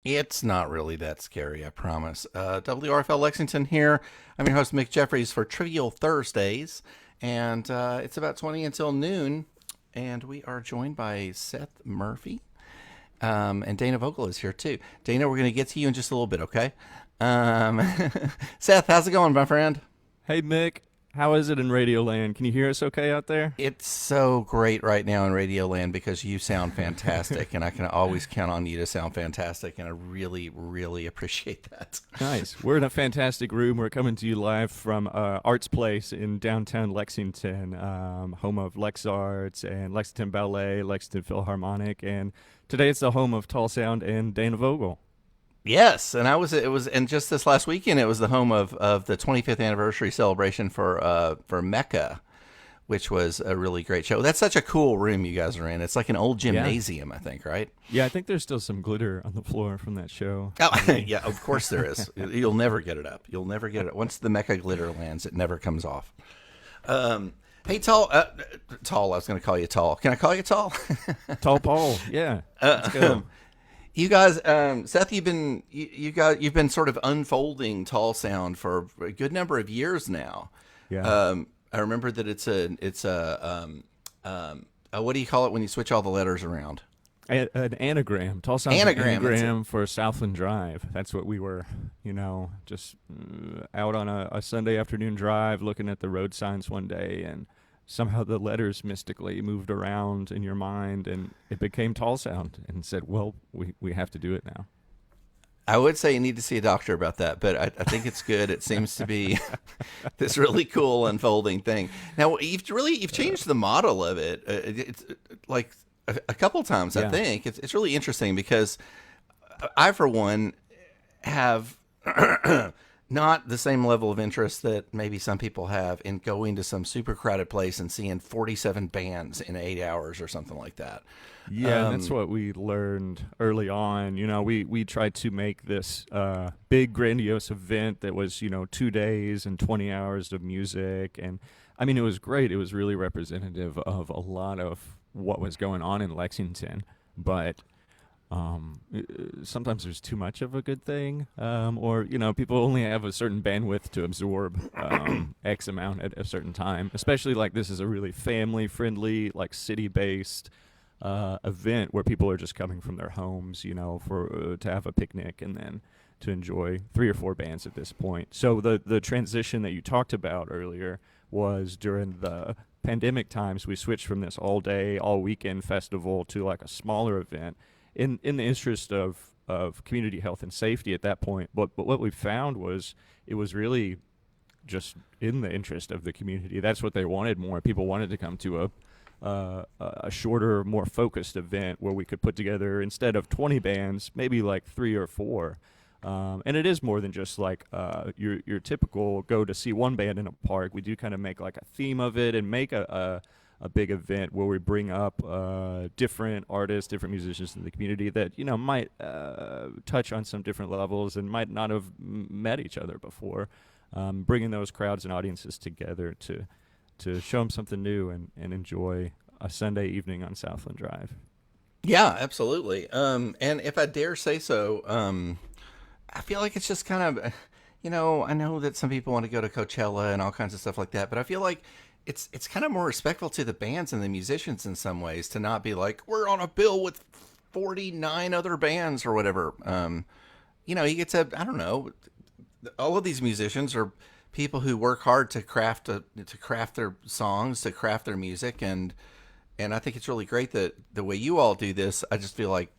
It's not really that scary, I promise. WRFL Lexington here. I'm your host, Mick Jeffries, for Trivial Thursdays. And it's about 20 until noon. And we are joined by Seth Murphy. And Dana Vogel is here too. Dana, we're going to get to you in just a little bit, okay? Um, Seth, how's it going, my friend? Hey Mick, how is it in Radio Land? Can you hear us okay out there? It's so great right now in Radioland because you sound fantastic, and I can always count on you to sound fantastic, and I really, really appreciate that. Nice. We're in a fantastic room. We're coming to you live from Arts Place in downtown Lexington, home of Lex Arts and Lexington Ballet, Lexington Philharmonic, and today it's the home of Tall Sound and Dana Vogel. Yes, and and just this last weekend, it was the home of the 25th anniversary celebration for Mecca, which was a really great show. That's such a cool room you guys are in. It's like an old Yeah. gymnasium, I think, right? Yeah, I think there's still some glitter on the floor from that show. Oh, yeah, of course there is. You'll never get it up. You'll never get it. Once the Mecca glitter lands, it never comes off. Hey, Tall. I was going to call you Tall. Can I call you Tall? Tall Paul, yeah. Let's go. You guys, Seth, you've been sort of unfolding Tall Sound for a good number of years now. Yeah. I remember that what do you call it when you switch all the letters around? An anagram. Tall Sound's an Anagram. anagram for Southland Drive. That's what we were, just out on a Sunday afternoon drive looking at the road signs one day, and somehow the letters mystically moved around in your mind, and it became Tall Sound, and said, well, we have to do it now. I would say you need to see a doctor about that, but I think it's good. It seems to be this really cool unfolding thing. Now you've changed the model of it. It's like a couple times. I Yeah. think it's really interesting because I, for one, have not the same level of interest that maybe some people have in going to some super crowded place and seeing 47 bands in 8 hours or something like that. Yeah, and that's what we learned early on. We tried to make this big, grandiose event that was, 2 days and 20 hours of music. And, I mean, it was great. It was really representative of a lot of what was going on in Lexington. But sometimes there's too much of a good thing. Or, people only have a certain bandwidth to absorb X amount at a certain time. Especially, like, this is a really family-friendly, like, city-based event where people are just coming from their homes, for to have a picnic and then to enjoy 3 or 4 bands at this point. So the transition that you talked about earlier was during the pandemic times. We switched from this all day, all weekend festival to like a smaller event in the interest of community health and safety at that point. But what we found was it was really just in the interest of the community. That's what they wanted more. People wanted to come to a shorter, more focused event where we could put together, instead of 20 bands, maybe like 3 or 4. And it is more than just like your typical go to see one band in a park. We do kind of make like a theme of it and make a big event where we bring up different artists, different musicians in the community that, might touch on some different levels and might not have met each other before. Bringing those crowds and audiences together to show them something new and enjoy a Sunday evening on Southland Drive. Yeah, absolutely. And if I dare say so, I feel like it's just kind of, I know that some people want to go to Coachella and all kinds of stuff like that, but I feel like it's kind of more respectful to the bands and the musicians in some ways to not be like, we're on a bill with 49 other bands or whatever. You get to, I don't know, all of these musicians are people who work hard to craft their songs, to craft their music, and I think it's really great that the way you all do this, I just feel like,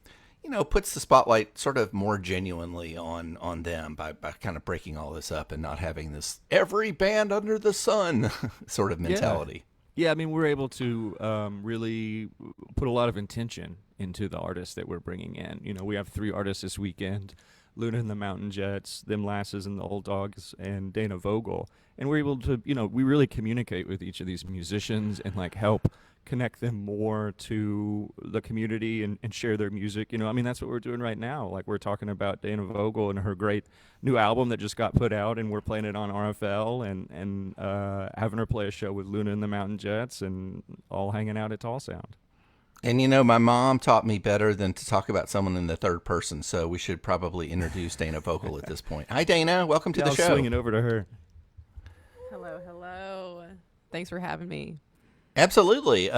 puts the spotlight sort of more genuinely on them by kind of breaking all this up and not having this every band under the sun sort of mentality. Yeah, I mean, we're able to really put a lot of intention into the artists that we're bringing in. We have 3 artists this weekend: Luna and the Mountain Jets, Them Lasses and the Old Dogs, and Dana Vogel. And we're able to, we really communicate with each of these musicians and like help connect them more to the community and share their music. That's what we're doing right now. Like, we're talking about Dana Vogel and her great new album that just got put out, and we're playing it on RFL and having her play a show with Luna and the Mountain Jets and all hanging out at Tall Sound. And you know, my mom taught me better than to talk about someone in the third person, so we should probably introduce Dana Vogel at this point. Hi, Dana. Welcome to Yeah, the I was show. swinging over to her. Hello, hello. Thanks for having me. Absolutely.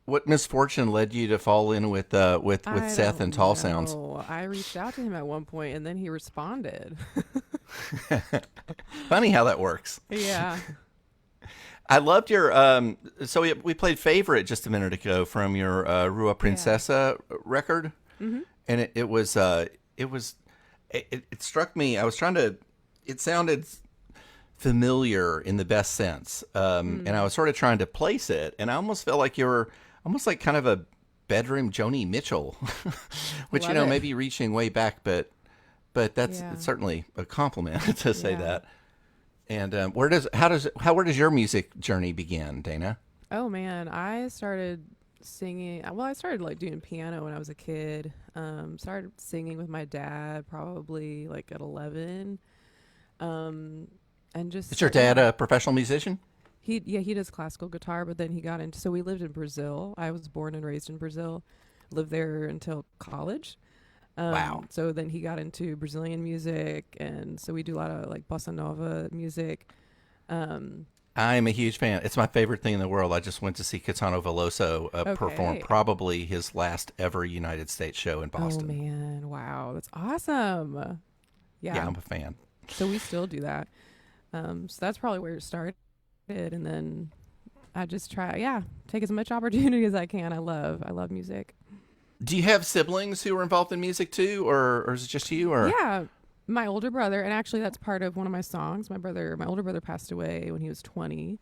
What misfortune led you to fall in with I Seth and don't Tall Sounds? know. I reached out to him at one point and then he responded. Funny how that works. Yeah. I loved your so we played Favorite just a minute ago from your Rua Yeah. Princesa record, Mm-hmm. and it struck me. I was trying to. It sounded familiar in the best sense, and I was sort of trying to place it, and I almost felt like you were almost like kind of a bedroom Joni Mitchell, which Love it. maybe reaching way back, but that's Yeah. certainly a compliment to say Yeah. that. And where does your music journey begin, Dana? Oh man, I started singing. Well, I started like doing piano when I was a kid. Started singing with my dad probably like at 11. And just Is your dad a professional musician? he does classical guitar, but then he got into, so we lived in Brazil. I was born and raised in Brazil, lived there until college. Wow. So then he got into Brazilian music, and so we do a lot of like bossa nova music. Um, I'm a huge fan. It's my favorite thing in the world. I just went to see Caetano Veloso perform Okay. probably his last ever United States show in oh Boston. man, wow, that's awesome. Yeah, Yeah. I'm a fan. So we still do that. So that's probably where it started, and then I just try, yeah, take as much opportunity as I can. I love music. Do you have siblings who are involved in music too, or is it just you? Or Yeah, my older brother, and actually that's part of one of my songs. My older brother passed away when he was 20,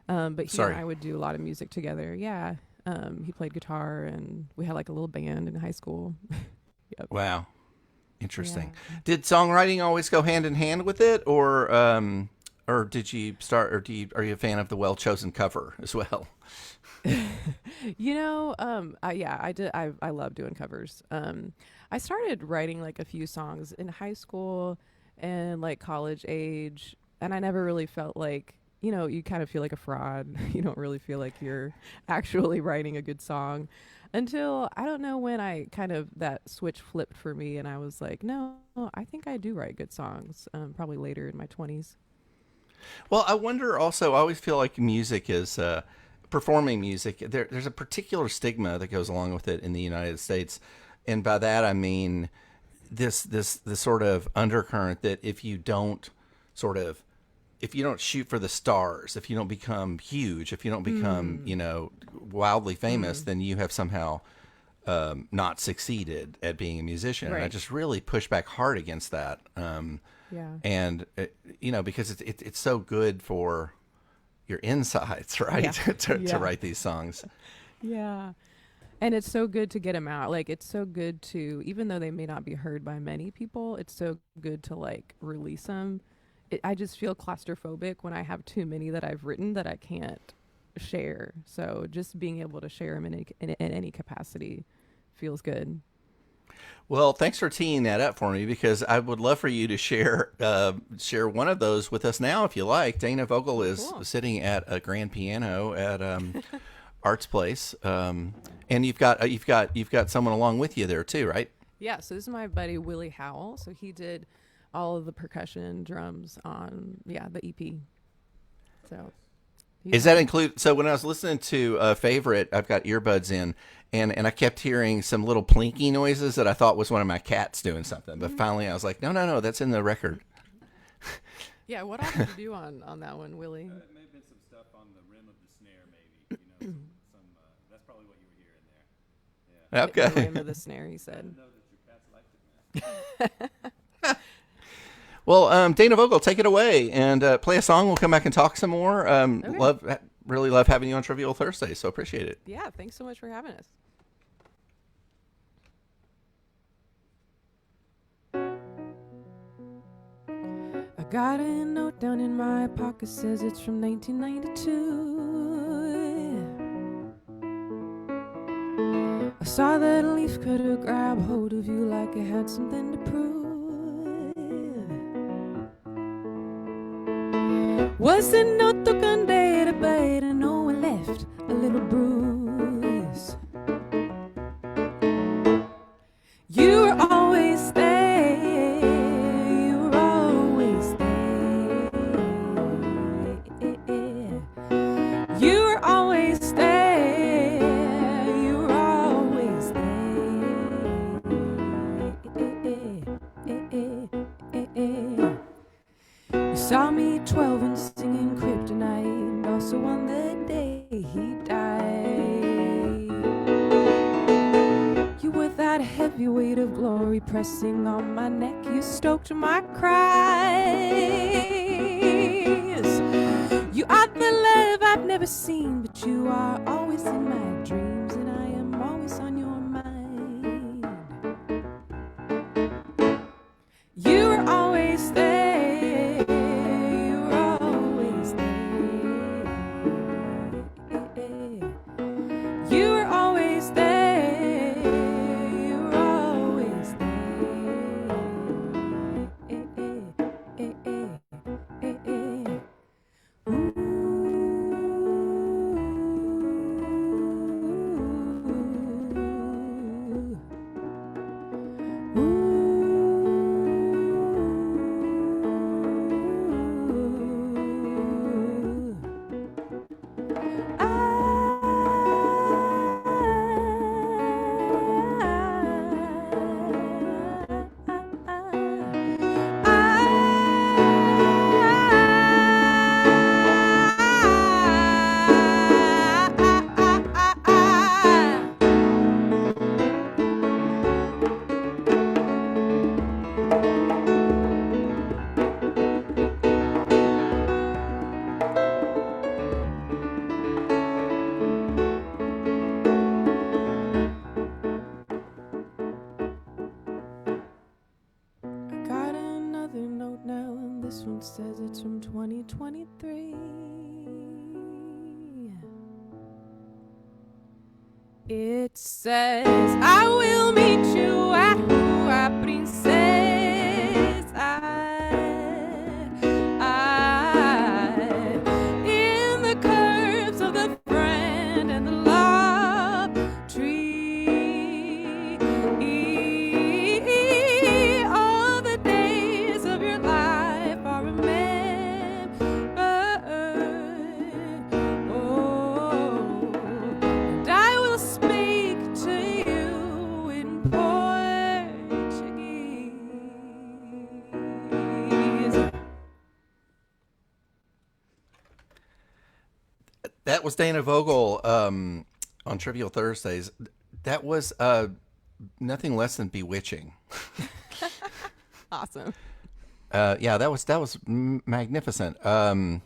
but he Sorry. and I would do a lot of music together. Yeah, he played guitar, and we had like a little band in high school. Yep. Wow, interesting. Yeah. Did songwriting always go hand in hand with it, or did you start, or are you a fan of the well chosen cover as well? Yeah, I did. I love doing covers. I started writing like a few songs in high school and like college age, and I never really felt like, you kind of feel like a fraud. You don't really feel like you're actually writing a good song until I don't know when I kind of that switch flipped for me, and I was like, no, I think I do write good songs. Probably later in my 20s. Well, I wonder also, I always feel like music is, performing music, there's a particular stigma that goes along with it in the United States. And by that, I mean this sort of undercurrent that sort of, if you don't shoot for the stars, if you don't become huge, if you don't become, wildly famous, then you have somehow not succeeded at being a musician. And I Right. just really push back hard against that. Yeah. And because it's so good for your insides, right? Yeah. to Yeah. write these songs. Yeah. And it's so good to get them out. Like, it's so good to, even though they may not be heard by many people, it's so good to like release them. I just feel claustrophobic when I have too many that I've written that I can't share. So just being able to share them in any capacity feels good. Well, thanks for teeing that up for me, because I would love for you to share one of those with us now, if you like. Dana Vogel is Cool. sitting at a grand piano at Arts Place, and you've got someone along with you there too, right? Yeah. So this is my buddy Willie Howell. So he did all of the percussion drums on, the EP. So Is that include? So when I was listening to Favorite, I've got earbuds in, and I kept hearing some little plinky noises that I thought was one of my cats doing something. But finally, I was like, no, that's in the record. Yeah. What else did you do on that one, Willie? It may have been some stuff on the rim of the snare, maybe. Some that's probably what you were hearing there. Yeah. The Okay. rim of the snare, he said. Know that your cats liked it, man. Well, Dana Vogel, take it away and play a song. We'll come back and talk some more. Okay. Really love having you on Trivial Thursday, so appreciate it. Yeah, thanks so much for having us. I got a note down in my pocket, says it's from 1992. I saw that a leaf cutter grab hold of you like it had something to prove. Was it not the gunday bait and no one left a little bruise. You were always there, you were always there. You were always there, you were always there. You saw me 12 and singing Kryptonite, and also on the day he died. You were that heavy weight of glory pressing on my neck. You stoked my cries. You are the love I've never seen, but you are always in my dreams, and I am always on your mind. You were always there, you were always there. You were always there, you were always there. Got another note now, and this one says it's from 2023. It says, I will meet you at Rua Princesa. In the curves of the friend and the love tree. All the days of your life are remembered. Oh, and I will speak to you in Portuguese. That was Dana Vogel on Trivial Thursdays. That was nothing less than bewitching. Awesome. Yeah, that was magnificent. I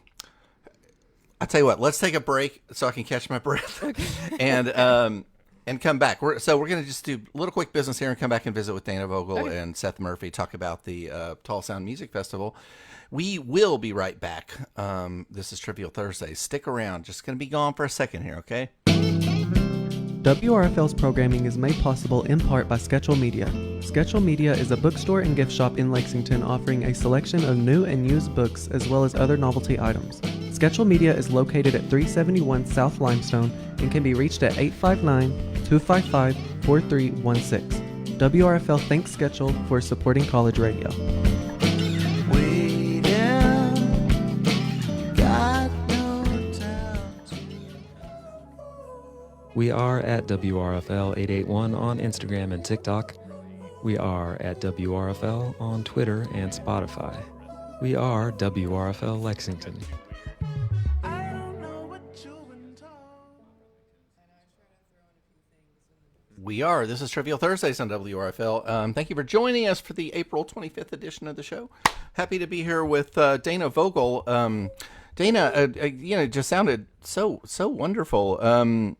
tell you what, let's take a break so I can catch my breath, and come back. We're going to just do a little quick business here and come back and visit with Dana Vogel and Seth Murphy, talk about the Tall Sound Music Festival. We will be right back. This is Trivial Thursdays. Stick around. Just going to be gone for a second here, okay? WRFL's programming is made possible in part by Sketchel Media. Sketchel Media is a bookstore and gift shop in Lexington offering a selection of new and used books as well as other novelty items. Sketchel Media is located at 371 South Limestone and can be reached at 859-255-4316. WRFL thanks Sketchel for supporting college radio. We are at WRFL 881 on Instagram and TikTok. We are at WRFL on Twitter and Spotify. We are WRFL Lexington. We are. This is Trivial Thursdays on WRFL. Thank you for joining us for the April 25th edition of the show. Happy to be here with Dana Vogel. Dana, it just sounded so wonderful.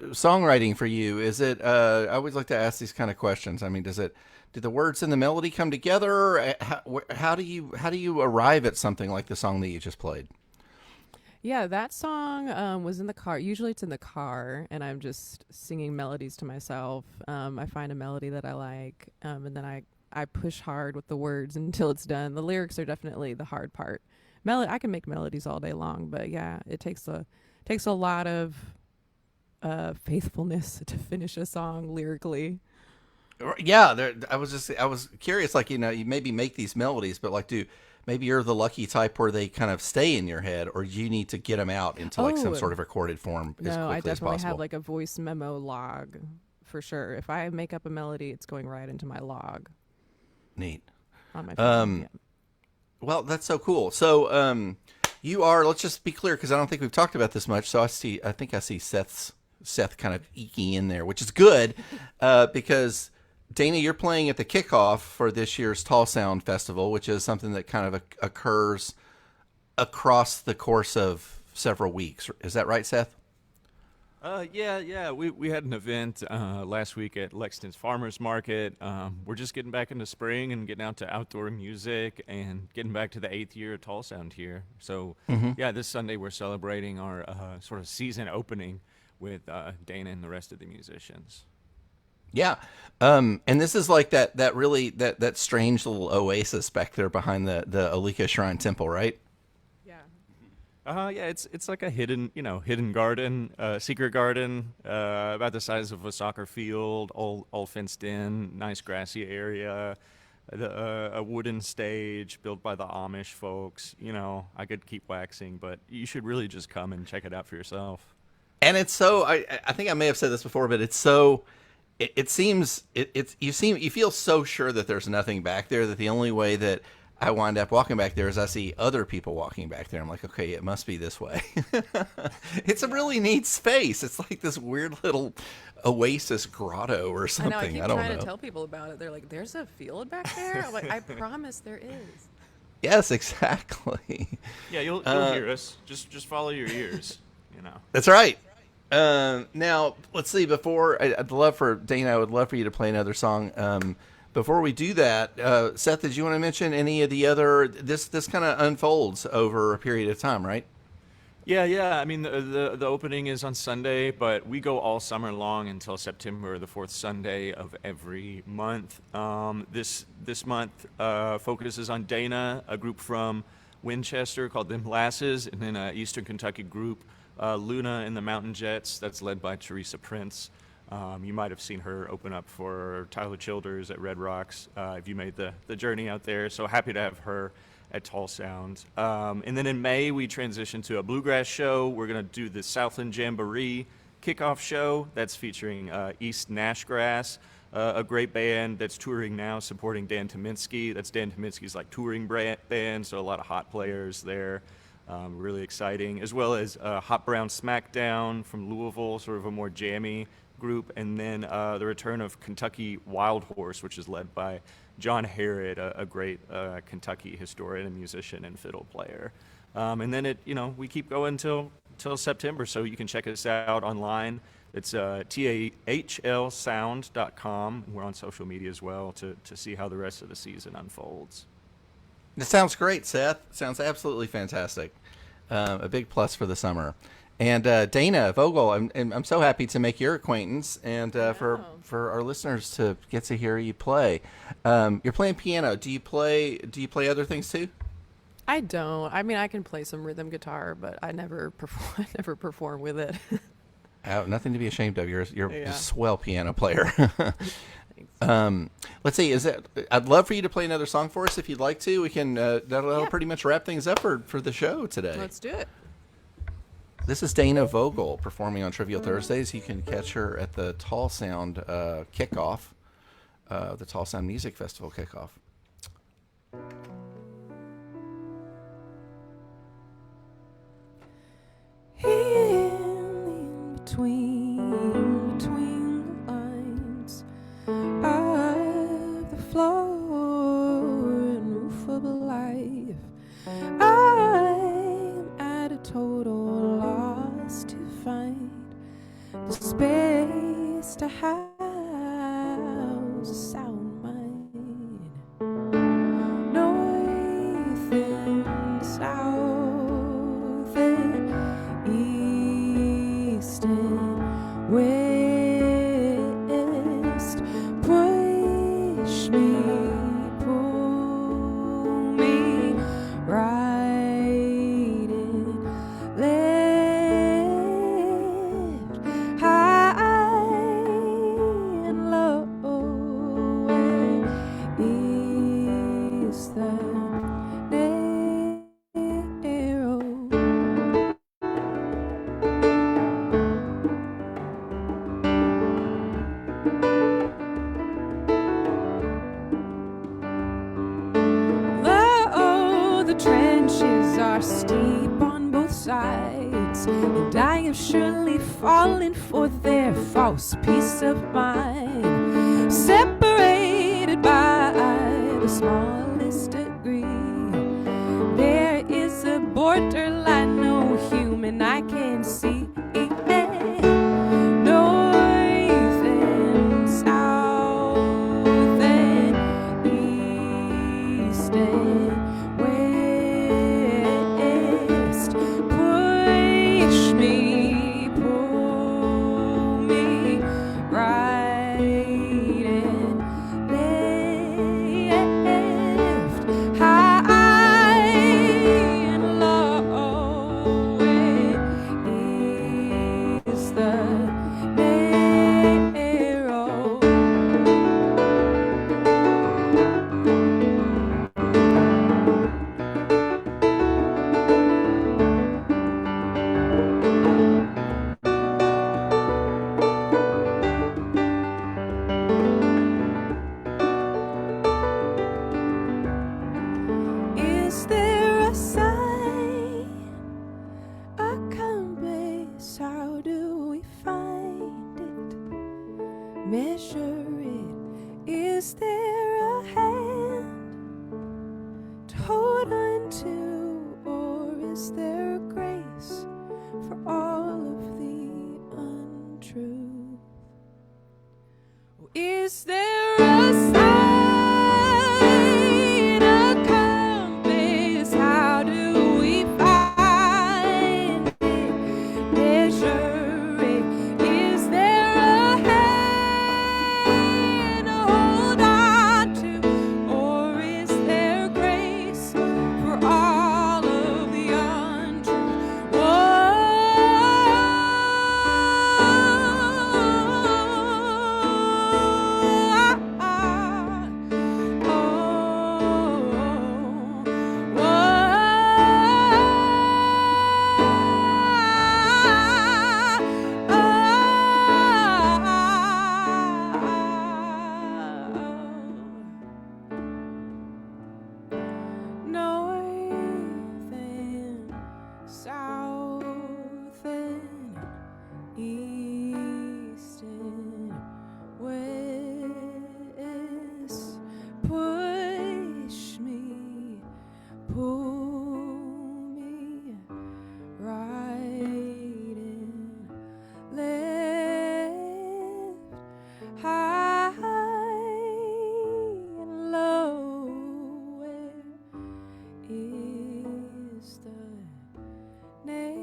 Songwriting for you, is it? I always like to ask these kind of questions. I mean, do the words and the melody come together? How do you arrive at something like the song that you just played? Yeah, that song was in the car. Usually it's in the car, and I'm just singing melodies to myself. I find a melody that I like, and then I push hard with the words until it's done. The lyrics are definitely the hard part. I can make melodies all day long, but yeah, it takes a lot of faithfulness to finish a song lyrically. Yeah, I was curious, like, you maybe make these melodies, but like, maybe you're the lucky type where they kind of stay in your head, or you need to get them out into like some Oh. sort of recorded form as No, quickly I as definitely possible. have like a voice memo log for sure. If I make up a melody, it's going right into my log Neat. on my phone. Yeah. Well, that's so cool. So, you are. Let's just be clear, because I don't think we've talked about this much. So I think I see Seth kind of eking in there, which is good, because Dana, you're playing at the kickoff for this year's Tall Sound Festival, which is something that kind of occurs across the course of several weeks. Is that right, Seth? Yeah. We had an event last week at Lexington's Farmers Market. We're just getting back into spring and getting out to outdoor music and getting back to the 8th year of Tall Sound here. So, yeah, this Sunday we're celebrating our sort of season opening with Dana and the rest of the musicians. Yeah. And this is like that really that strange little oasis back there behind the Alika Shrine Temple, right? Yeah, it's like a hidden garden, secret garden, about the size of a soccer field, all fenced in, nice grassy area, a wooden stage built by the Amish folks. I could keep waxing, but you should really just come and check it out for yourself. And it's so, I think I may have said this before, but it's so, it seems, you feel so sure that there's nothing back there, that the only way that I wind up walking back there is I see other people walking back there. I'm like, okay, it must be this way. It's a really neat space. It's like this weird little oasis grotto or something. I keep don't trying know. to tell people about it. They're like, there's a field back there? I'm like, I promise there is. Yes, exactly. Yeah, you'll hear us. Just follow your ears. That's right. Now, let's see. Before, I'd love for Dana, I would love for you to play another song. Before we do that, Seth, did you want to mention any of the other? This kind of unfolds over a period of time, right? Yeah. I mean, the opening is on Sunday, but we go all summer long until September, the fourth Sunday of every month. This month focuses on Dana, a group from Winchester called the Lasses, and then an Eastern Kentucky group, Luna and the Mountain Jets, that's led by Teresa Prince. You might have seen her open up for Tyler Childers at Red Rocks if you made the journey out there. So happy to have her at Tall Sound. And then in May, we transition to a bluegrass show. We're going to do the Southland Jamboree kickoff show. That's featuring East Nashgrass, a great band that's touring now, supporting Dan Tominski. That's Dan Tominski's like touring band, so a lot of hot players there. Really exciting, as well as Hot Brown Smackdown from Louisville, sort of a more jammy group, and then the return of Kentucky Wild Horse, which is led by John Harrod, a great Kentucky historian and musician and fiddle player. And then we keep going till September, so you can check us out online. It's tahlsound.com. We're on social media as well to see how the rest of the season unfolds. It sounds great, Seth. Sounds absolutely fantastic. A big plus for the summer. And Dana Vogel, I'm so happy to make your acquaintance, and for our listeners to get to hear you play. You're playing piano. Do you play other things too? I don't. I mean, I can play some rhythm guitar, but I never perform. I never perform with it. Nothing to be ashamed of. You're Yeah. a swell piano player. Let's see. I'd love for you to play another song for us if you'd like to. We can. That'll pretty much wrap things up for the show today. Let's do it. This is Dana Vogel performing on Trivial Thursdays. You can catch her at the Tall Sound kickoff, the Tall Sound Music Festival kickoff. In between the lines of the floor and roof of life, I'm at a total loss to find the space to house a sound mind. North and south and east and west, push me, pull me, right and left, high branches are steep on both sides, and I have surely fallen for their false peace of mind. Separated by the smallest degree, there is a borderline no human eye can see. North and south and east and west, push me, pull me, right and left, high and low, where is the narrow? Is there a sign, a compass? How do we find it? Measure it. Is there a hand to hold on to, or is there grace for all of the untruth? Is there a sign, a compass? How do we find it? Measure it. Is there a hand to hold on to, or is there grace for all of the untruth? North and south and east and west, push me, pull me, right and left, high and low, where is the narrow?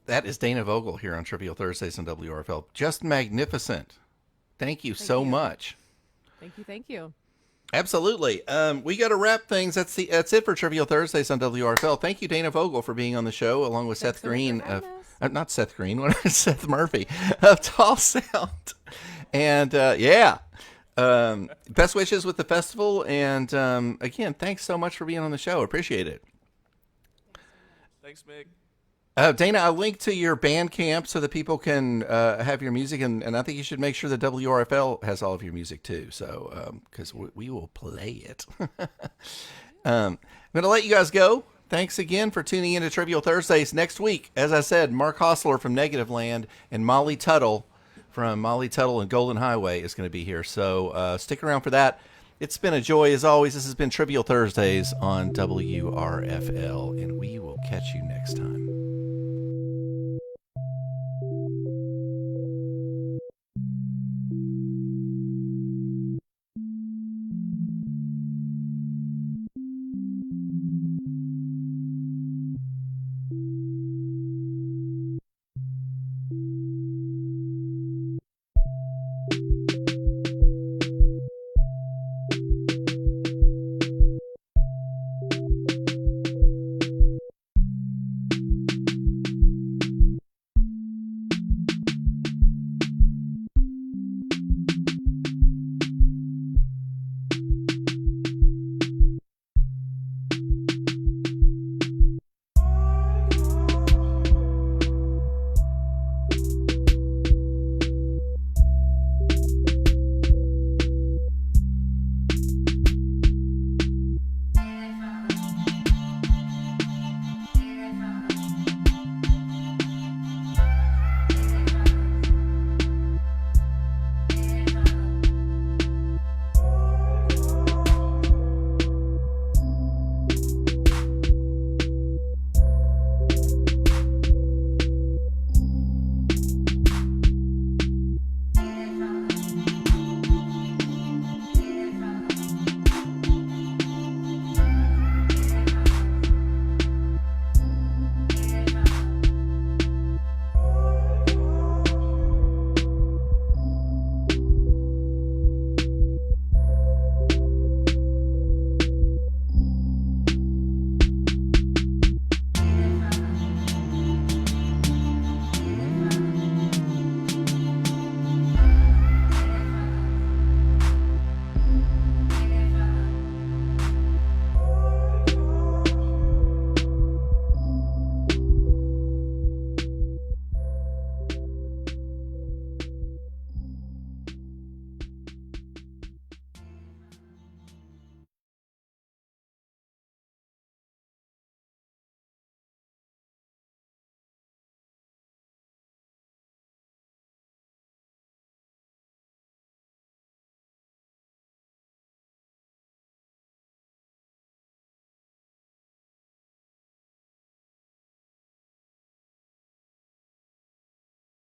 That is Dana Vogel here on Trivial Thursdays on WRFL. Just magnificent. Thank you so you. much. Thank you, thank you. Absolutely. We got to wrap things. That's it for Trivial Thursdays on WRFL. Thank you, Dana Vogel, for being on the show, along with Thanks Seth so much for Green having of us. not Seth Green, Seth Murphy of Tall Sound. And best wishes with the festival. And again, thanks so much for being on the show. Appreciate it. Thanks, Mick. Dana, I'll link to your Bandcamp so that people can have your music, and I think you should make sure that WRFL has all of your music too. So, because we will play it. I'm going to let you guys go. Thanks again for tuning in to Trivial Thursdays. Next week, as I said, Mark Hostler from Negative Land and Molly Tuttle from Molly Tuttle and Golden Highway is going to be here. So stick around for that. It's been a joy as always. This has been Trivial Thursdays on WRFL, and we will catch you next time.